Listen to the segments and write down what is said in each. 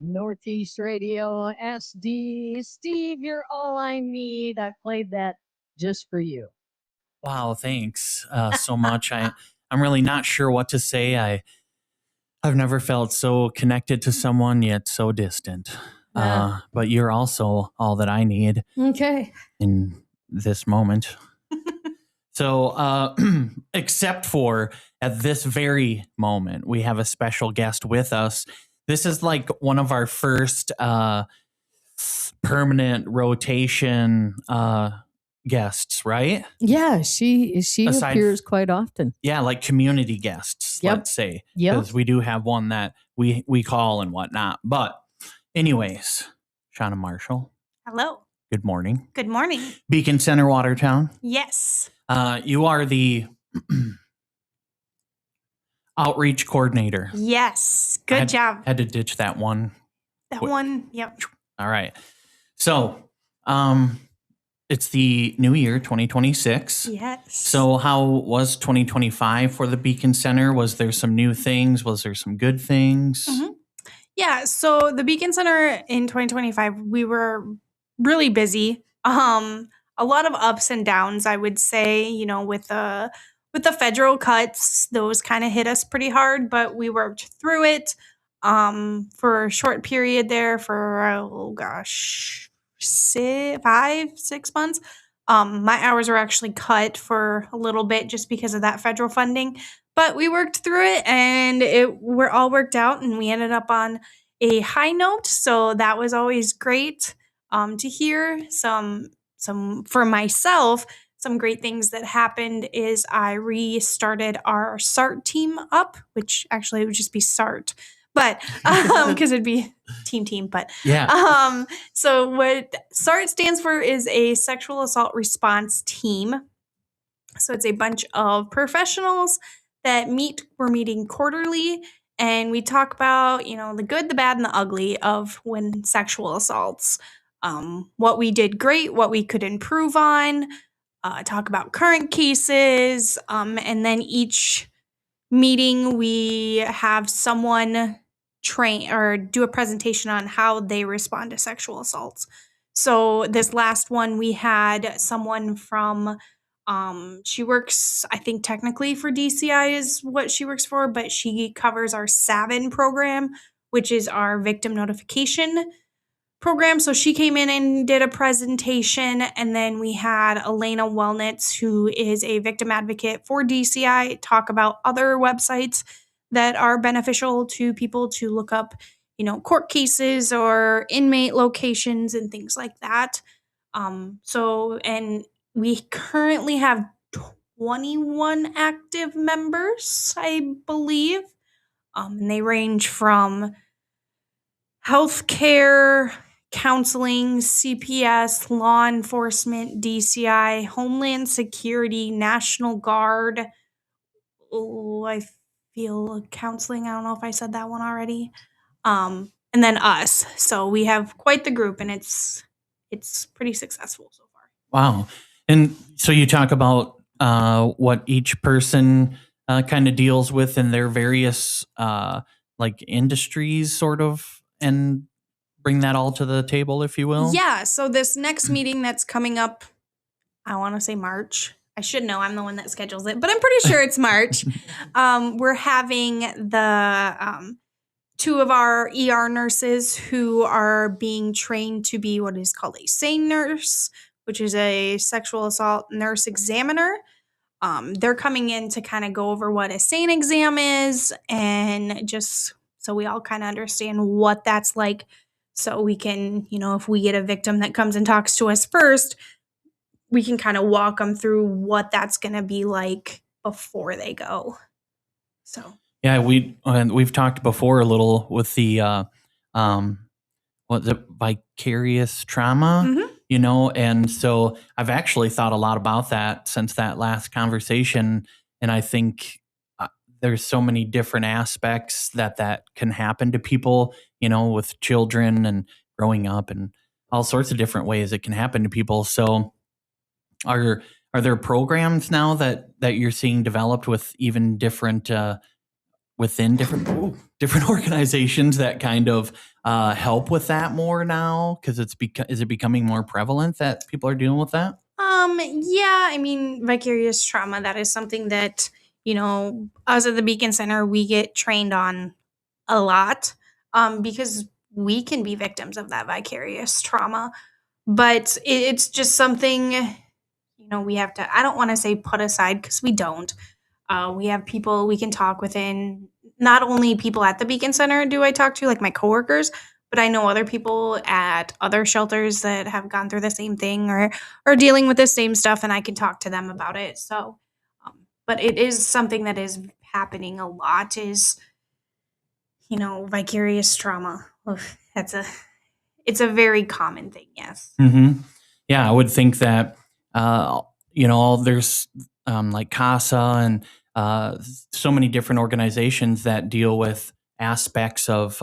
Northeast Radio SD. Steve, you're all I need. I played that just for you. Wow, thanks so much. I'm really not sure what to say. I've never felt so connected to someone yet so distant. But you're also all that I need. Okay. In this moment. So, except for at this very moment, we have a special guest with us. This is like one of our first permanent rotation guests, right? Yeah, she appears quite often. Yeah, like community guests, let's say. Because we do have one that we call and whatnot. But anyways, Shauna Marshall. Hello. Good morning. Good morning. Beacon Center, Watertown. Yes. You are the outreach coordinator. Yes. Good job. Had to ditch that one. Yep. All right. So, it's the new year, 2026. Yes. So how was 2025 for the Beacon Center? Was there some new things? Was there some good things? Mm-hmm. Yeah. So the Beacon Center in 2025, we were really busy. A lot of ups and downs, I would say, with the federal cuts, those kind of hit us pretty hard, but we worked through it for a short period there for, 6 months. My hours were actually cut for a little bit just because of that federal funding, but we worked through it and we're all worked out and we ended up on a high note. So that was always great to hear. Some for myself, some great things that happened is I restarted our SART team up, which actually it would just be SART, but because it'd be team, but yeah. So what SART stands for is a sexual assault response team. So it's a bunch of professionals that we're meeting quarterly, and we talk about, the good, the bad, and the ugly of when sexual assaults, what we did great, what we could improve on, talk about current cases, and then each meeting we have someone train or do a presentation on how they respond to sexual assaults. So this last one, we had someone from, she works, I think technically for DCI is what she works for, but she covers our SAVIN program, which is our victim notification program. So she came in and did a presentation, and then we had Elena Wellnitz, who is a victim advocate for DCI, talk about other websites that are beneficial to people to look up, court cases or inmate locations and things like that. And we currently have 21 active members, I believe. And they range from healthcare, counseling, CPS, law enforcement, DCI, Homeland Security, National Guard. Oh, I feel counseling. I don't know if I said that one already. And then us. So we have quite the group, and it's pretty successful so far. Wow. And so you talk about what each person kind of deals with in their various like industries, sort of, and bring that all to the table, if you will. Yeah. So this next meeting that's coming up, I want to say March. I should know. I'm the one that schedules it, but I'm pretty sure it's March. We're having the two of our ER nurses who are being trained to be what is called a SANE nurse, which is a sexual assault nurse examiner. They're coming in to kind of go over what a SANE exam is, and just so we all kind of understand what that's like, so we can, if we get a victim that comes and talks to us first, we can kind of walk them through what that's going to be like before they go. So yeah, we've talked before a little with the vicarious trauma, and so I've actually thought a lot about that since that last conversation, and I think there's so many different aspects that can happen to people, with children and growing up, and all sorts of different ways it can happen to people. So are there programs now that you're seeing developed with even different within different organizations that kind of help with that more now? Because is it becoming more prevalent that people are dealing with that? Yeah, I mean, vicarious trauma, that is something that, us at the Beacon Center, we get trained on a lot, because we can be victims of that vicarious trauma. But it's just something, we have to, I don't want to say put aside, because we don't. We have people we can talk within, not only people at the Beacon Center do I talk to, like my coworkers, but I know other people at other shelters that have gone through the same thing or are dealing with the same stuff, and I can talk to them about it. So, but it is something that is happening a lot, is, vicarious trauma. Oof, it's a very common thing, yes. Mm-hmm. Yeah, I would think that, there's like CASA and so many different organizations that deal with aspects of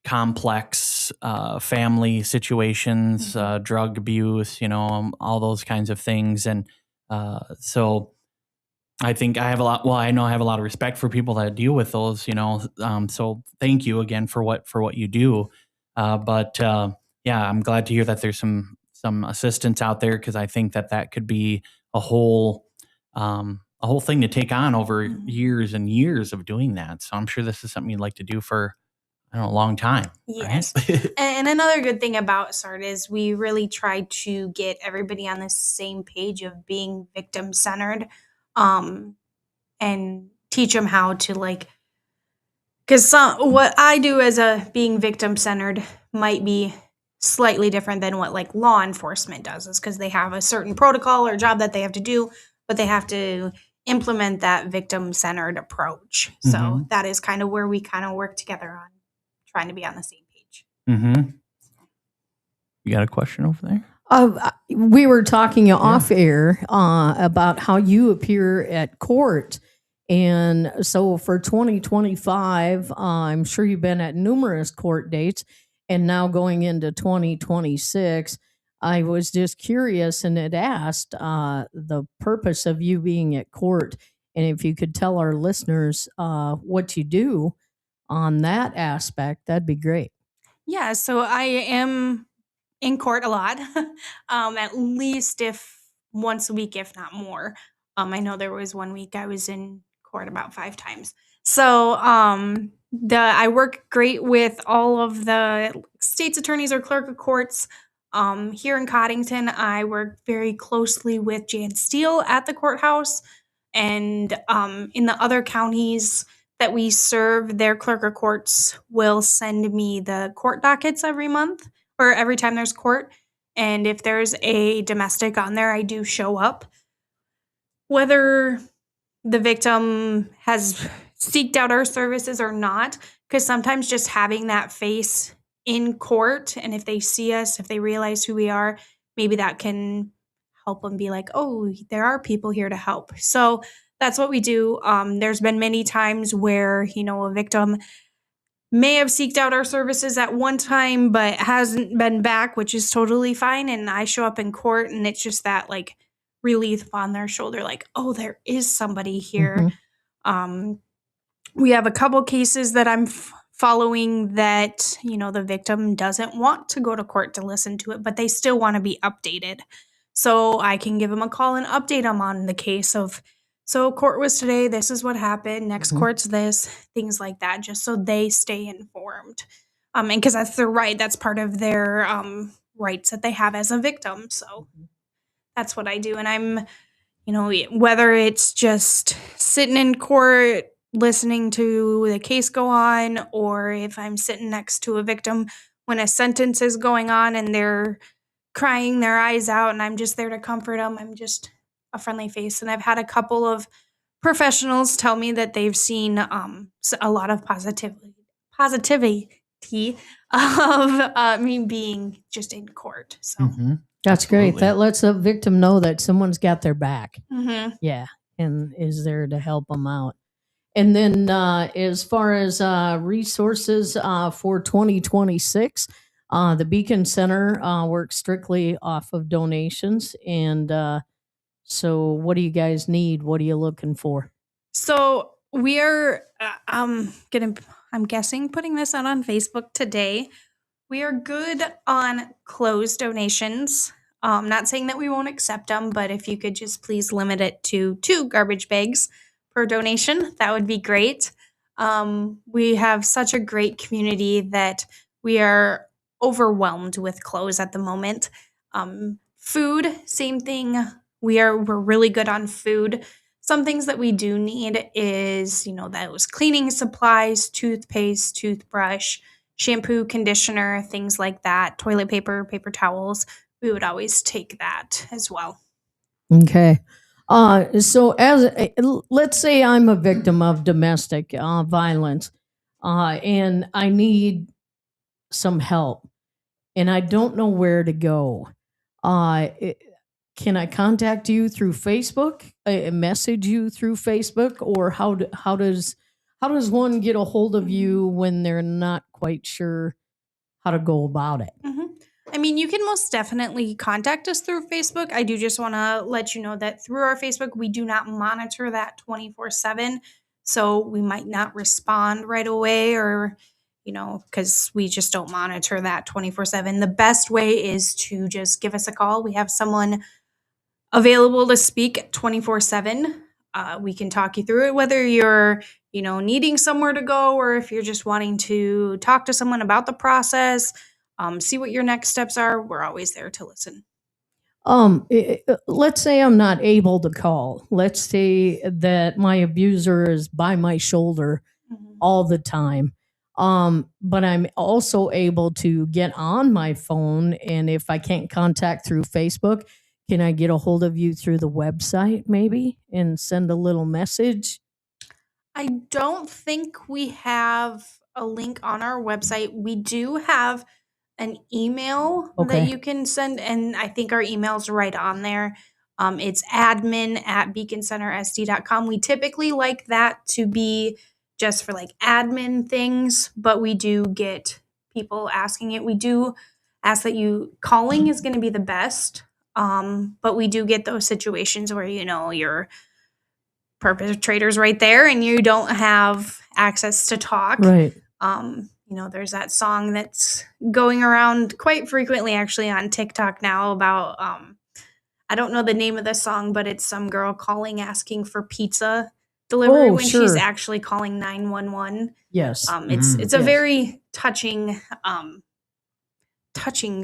complex family situations, drug abuse, all those kinds of things. And so I think I know I have a lot of respect for people that deal with those, so thank you again for what you do. But yeah, I'm glad to hear that there's some assistance out there, because I think that could be a whole thing to take on over years and years of doing that. So I'm sure this is something you'd like to do for, I don't know, a long time. Yes. Right? And another good thing about SART is we really try to get everybody on the same page of being victim centered, and teach them how to because what I do as a being victim centered might be slightly different than what law enforcement does, is because they have a certain protocol or job that they have to do, but they have to implement that victim centered approach. So that is kind of where we kind of work together on trying to be on the same page. Mm-hmm. You got a question over there? We were talking off air about how you appear at court. And so for 2025, I'm sure you've been at numerous court dates, and now going into 2026, I was just curious and had asked the purpose of you being at court, and if you could tell our listeners what you do on that aspect, that'd be great. Yeah, so I am in court a lot, at least if once a week, if not more. I know there was one week I was in court about 5 times. So I work great with all of the state's attorneys or clerk of courts. Here in Coddington, I work very closely with Jan Steele at the courthouse, and in the other counties that we serve, their clerk of courts will send me the court dockets every month or every time there's court. And if there's a domestic on there, I do show up. Whether the victim has seeked out our services or not, because sometimes just having that face in court, and if they see us, if they realize who we are, maybe that can help them be like, oh, there are people here to help. So that's what we do. There's been many times where, a victim may have seeked out our services at one time, but hasn't been back, which is totally fine. And I show up in court, and it's just that relief on their shoulder, oh, there is somebody here. We have a couple cases that I'm following that, the victim doesn't want to go to court to listen to it, but they still want to be updated. So I can give them a call and update them on the case of, so court was today, this is what happened, next court's this, things like that, just so they stay informed. And because that's their right, that's part of their rights that they have as a victim. So that's what I do. And I'm, whether it's just sitting in court, listening to the case go on, or if I'm sitting next to a victim when a sentence is going on and they're crying their eyes out and I'm just there to comfort them, I'm just a friendly face. And I've had a couple of professionals tell me that they've seen a lot of positivity of me being just in court. So that's great. That lets a victim know that someone's got their back. Yeah, and is there to help them out. And then as far as resources for 2026, the Beacon Center works strictly off of donations. And so what do you guys need? What are you looking for? So we are I'm guessing putting this out on Facebook today. We are good on clothes donations. Not saying that we won't accept them, but if you could just please limit it to 2 garbage bags per donation, that would be great. We have such a great community that we are overwhelmed with clothes at the moment. Food, same thing. We're really good on food. Some things that we do need is, those cleaning supplies, toothpaste, toothbrush, shampoo, conditioner, things like that, toilet paper, paper towels. We would always take that as well. Okay. So let's say I'm a victim of domestic violence, and I need some help, and I don't know where to go. Can I contact you through Facebook? Message you through Facebook, or how does one get a hold of you when they're not quite sure how to go about it? Mm-hmm. I mean, you can most definitely contact us through Facebook. I do just want to let you know that through our Facebook, we do not monitor that 24/7. So we might not respond right away or, because we just don't monitor that 24/7. The best way is to just give us a call. We have someone available to speak 24/7. We can talk you through it, whether you're, needing somewhere to go or if you're just wanting to talk to someone about the process, see what your next steps are. We're always there to listen. Let's say I'm not able to call. Let's say that my abuser is by my shoulder all the time. But I'm also able to get on my phone, and if I can't contact through Facebook, can I get a hold of you through the website maybe and send a little message? I don't think we have a link on our website. We do have an email that Okay. you can send, and I think our email's right on there. It's admin@beaconcentersd.com. We typically like that to be just for like admin things, but we do get people asking it. We do ask that calling is going to be the best. But we do get those situations where, your perpetrator's right there and you don't have access to talk. Right. There's that song that's going around quite frequently actually on TikTok now about I don't know the name of the song, but it's some girl calling asking for pizza delivery when she's sure. actually calling 911. Yes. It's a Yes. very touching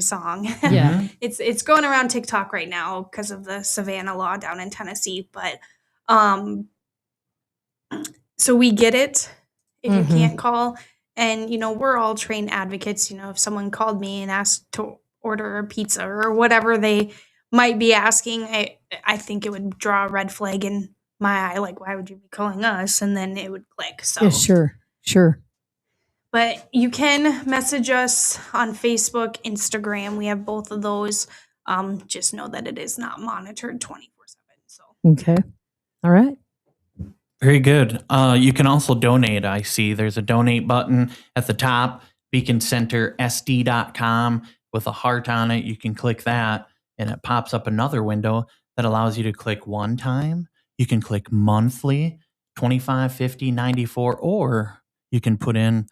song. Yeah. It's going around TikTok right now because of the Savannah law down in Tennessee, but so we get it if you can't call. And, we're all trained advocates. If someone called me and asked to order a pizza or whatever they might be asking, I think it would draw a red flag in my eye. Like, why would you be calling us? And then it would click. So, Yeah, sure. But you can message us on Facebook, Instagram. We have both of those. Just know that it is not monitored 24/7. So, Okay. All right. Very good. You can also donate. I see there's a donate button at the top, beaconcentersd.com with a heart on it. You can click that and it pops up another window that allows you to click one time. You can click monthly, 25, 50, 94, or you can put in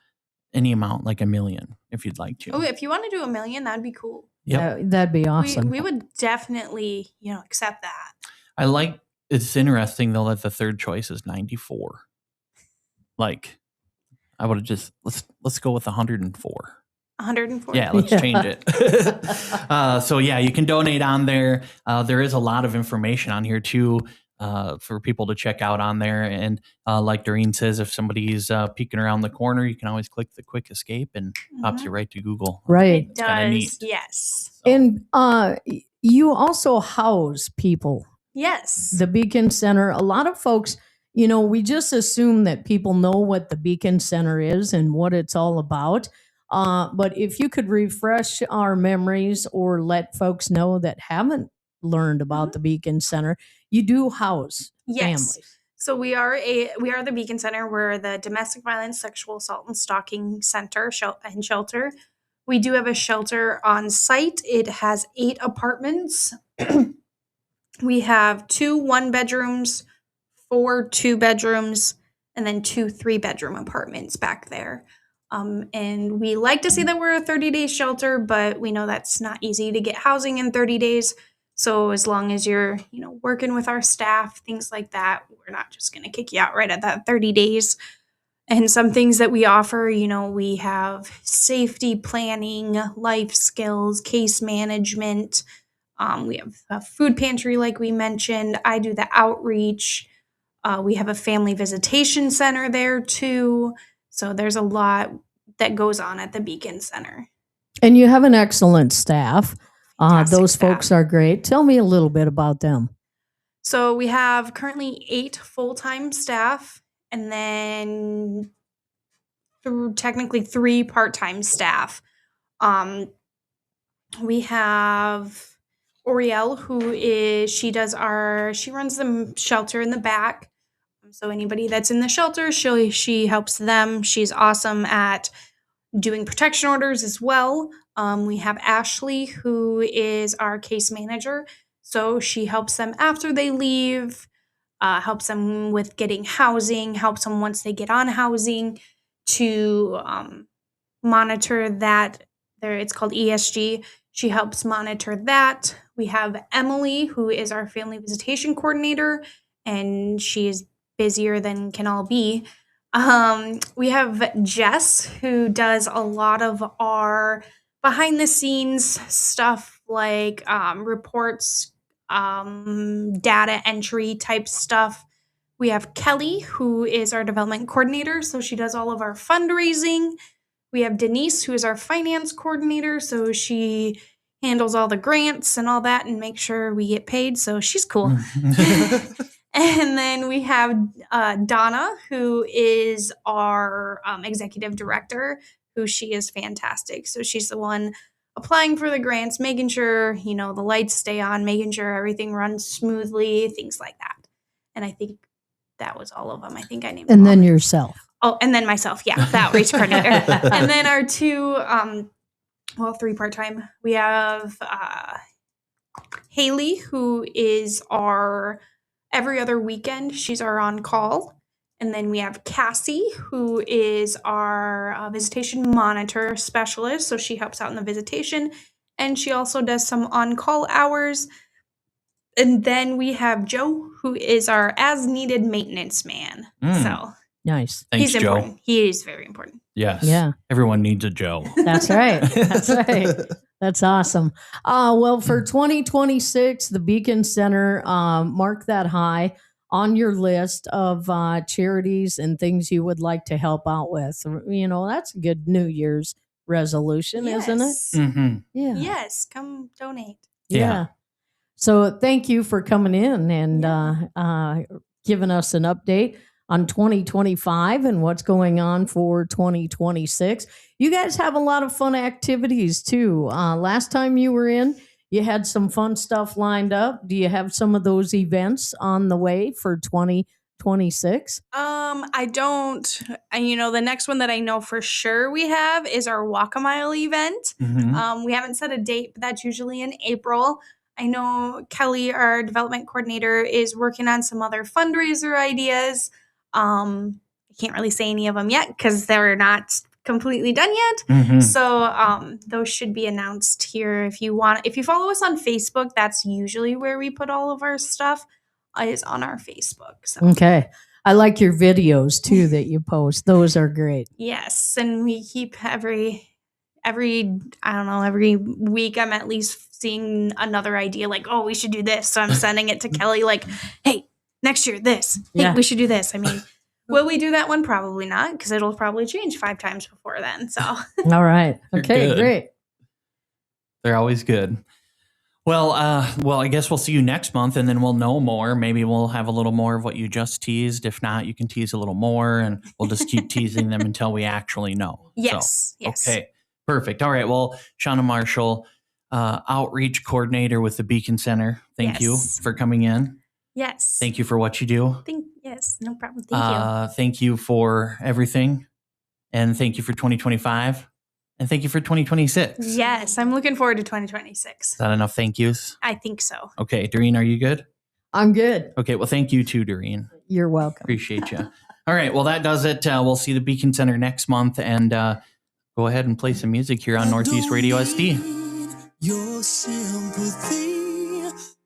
any amount like $1 million if you'd like to. Oh, if you want to do $1 million, that'd be cool. Yep. That'd be awesome. We would definitely, accept that. It's interesting though that the third choice is 94. Like, I would have just let's go with 104. 104. Yeah, let's change it. So yeah, you can donate on there. There is a lot of information on here too for people to check out on there. And like Doreen says, if somebody's peeking around the corner, you can always click the quick escape and pops you right to Google. Right. It does. Yes. So. And you also house people. Yes. The Beacon Center. A lot of folks, we just assume that people know what the Beacon Center is and what it's all about. But if you could refresh our memories or let folks know that haven't learned about the Beacon Center, you do house families. So we are the Beacon Center. We're the Domestic Violence, Sexual Assault, and Stalking Center and Shelter. We do have a shelter on site. It has 8 apartments. We have 2 1-bedrooms, 4 2-bedrooms, and then 2 3-bedroom apartments back there. And we like to say that we're a 30-day shelter, but we know that's not easy to get housing in 30 days. So as long as you're, working with our staff, things like that, we're not just going to kick you out right at that 30 days. And some things that we offer, we have safety planning, life skills, case management. We have a food pantry, like we mentioned. I do the outreach. We have a family visitation center there too. So there's a lot that goes on at the Beacon Center. And you have an excellent staff. Fantastic Those staff. folks are great. Tell me a little bit about them. So we have currently 8 full-time staff, and then technically 3 part-time staff. We have Orielle, she runs the shelter in the back. So anybody that's in the shelter, she helps them. She's awesome at doing protection orders as well. We have Ashley, who is our case manager. So she helps them after they leave, helps them with getting housing, helps them once they get on housing to monitor that. It's called ESG. She helps monitor that. We have Emily, who is our family visitation coordinator, and she is busier than can all be. We have Jess, who does a lot of our behind the scenes stuff like reports, data entry type stuff. We have Kelly, who is our development coordinator, so she does all of our fundraising. We have Denise, who is our finance coordinator, so she handles all the grants and all that and makes sure we get paid, so she's cool. And then we have Donna, who is our executive director, who she is fantastic. So she's the one applying for the grants, making sure, the lights stay on, making sure everything runs smoothly, things like that. And I think that was all of them. I think I named them And all. then yourself. Oh, and then myself. Yeah, the outreach coordinator. And then our 2, 3 part-time. We have Haley, who is our every other weekend. She's our on-call. And then we have Cassie, who is our visitation monitor specialist. So she helps out in the visitation. And she also does some on-call hours. And then we have Joe, who is our as-needed maintenance man. So nice. Thanks, he's Joe. important. He is very important. Yes. Yeah. Everyone needs a Joe. That's right. That's right. That's awesome. Well, for 2026, the Beacon Center, mark that high on your list of charities and things you would like to help out with. That's a good New Year's resolution, isn't it? Mm-hmm. Yeah. Yes, come donate. Yeah. So thank you for coming in and giving us an update on 2025 and what's going on for 2026. You guys have a lot of fun activities too. Last time you were in, you had some fun stuff lined up. Do you have some of those events on the way for 2026? I don't. The next one that I know for sure we have is our Walk a Mile event. Mm-hmm. We haven't set a date, but that's usually in April. I know Kelly, our development coordinator, is working on some other fundraiser ideas. I can't really say any of them yet because they're not completely done yet. Mm-hmm. So those should be announced here. If you follow us on Facebook, that's usually where we put all of our stuff, is on our Facebook. So. Okay. I like your videos too that you post. Those are great. Yes. And we keep every week I'm at least seeing another idea like, oh, we should do this. So I'm sending it to Kelly like, hey, next year, this. Hey, we should do this. I mean, will we do that one? Probably not, because it'll probably change 5 times before then. So. All right. Okay, good. Great. They're always good. Well, I guess we'll see you next month, and then we'll know more. Maybe we'll have a little more of what you just teased. If not, you can tease a little more, and we'll just keep teasing them until we actually know. Yes. So, yes. Okay. Perfect. All right. Well, Shauna Marshall, outreach coordinator with the Beacon Center. Thank you for coming in. Yes. Thank you for what you do. Yes, no problem. Thank you. Thank you for everything. And thank you for 2025. And thank you for 2026. Yes, I'm looking forward to 2026. Is that enough thank yous? I think so. Okay. Doreen, are you good? I'm good. Okay. Well, thank you too, Doreen. You're welcome. Appreciate you. All right. Well, that does it. We'll see the Beacon Center next month, and go ahead and play some music here on Northeast Radio SD. Your sympathy.